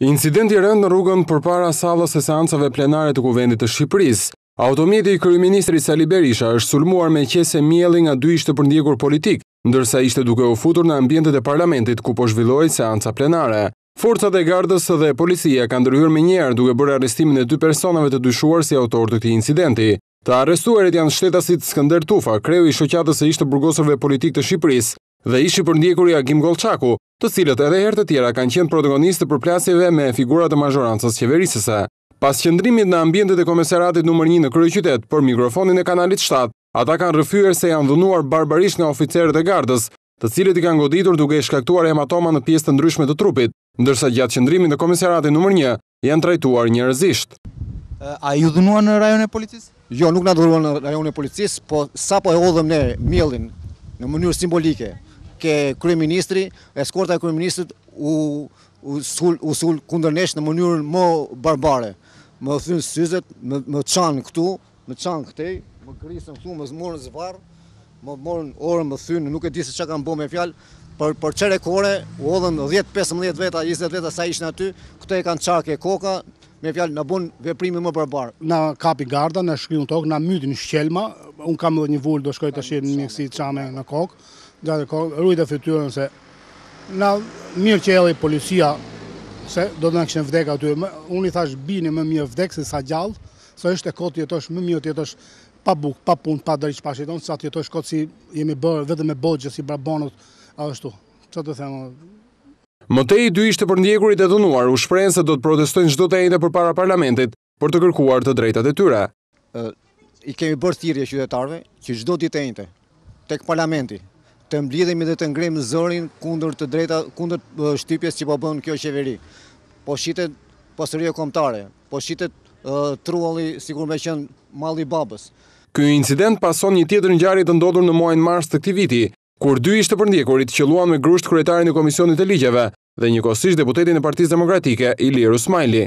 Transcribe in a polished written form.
Incidenti i rënd në rrugën përpara sallës së seancave plenare të Kuvendit të Shqipërisë. Automjeti i kryeministrit Sali Berisha është sulmuar me qese mielli nga dy ishte përndjekur politik, ndërsa ishte duke u futur në ambientet e parlamentit ku po zhvillohej seanca plenare. Forcat e gardës dhe policia kanë ndërhyrë menjëherë duke bërë arrestimin e dy personave të dyshuar si autor të këtij incidenti. Të arrestuarit janë shtetasit Skënder Tufa, kreu i shoqatës së ishte burgosurve politik të Shqipërisë, dhe ishi përndjekuri Agim Gollçaku, të cilët edhe herë të tjera kanë qenë protagonistë të përplasjeve me figura të mazhorancës qeverisëse. Pas qëndrimit në ambientet e komisariatit nr. 1 në kryeqytet për mikrofonin e kanalit 7, ata kanë rrëfyer se janë dhunuar barbarisht nga oficerët e gardës, të cilët i kanë goditur duke i shkaktuar hematoma në pjesë të ndryshme të trupit, ndërsa gjatë qëndrimit në komisariatin nr. 1 janë trajtuar njerëzisht. A ju dhunuar në rajon e policisë? Jo, nuk na dhunuar në rajon e policisë, po sapo e hodhëm ne miellin në mënyrë simbolike ke kryeministri, eskorta e kryeministrit u sul kundër nesh në mënyrën më barbare. Më thyn syzet, më çan këtu, më çan këtej, më grisën këtu, më morën zvarr, më morën orën, më thyn, nuk e di se çka kanë bërë me fjalë. Për çerekore u hodhën 10-15 veta, 20 veta sa ishin aty, këto e kanë çarkë koka, me fjalë na bën veprime më barbar. Na kapi garda, na shkriun tokë, na mytin shqelma. Un kam edhe një vul do shkoj tash në mjeksi çame në kokë. Gjatë kokë, rujtë e fytyrën se na mirë që erdhi policia se do të na kishin vdek aty. Unë i thash bini më mirë vdek se sa gjallë, se është e kot të jetosh më mirë të jetosh pa bukë, pa punë, pa drejt pa shiton, sa të jetosh kot si jemi bërë vetëm me boxhe si barbonët ashtu. Çfarë të them? Mëtej dy ishte përndjekurit e dhunuar u shprehen se do të protestojnë çdo të njëjtë përpara parlamentit për të kërkuar të drejtat e tyre. I kemi bërë thirrje qytetarëve që çdo ditë të njëjtë tek parlamenti të mblidhemi dhe të ngrejmë zërin kundër të drejta, kundër shtypjes që po bën kjo qeveri. Po shitet pasuria kombëtare, po shitet trulli sikur me qenë malli i babës. Ky incident pason një tjetër ngjarje të ndodhur në muajin mars të këtij viti, kur dy ishte përndjekurit qelluan me grusht kryetarin e Komisionit të Ligjeve dhe njëkohësisht deputetin e Partisë Demokratike Ilir Usmajli.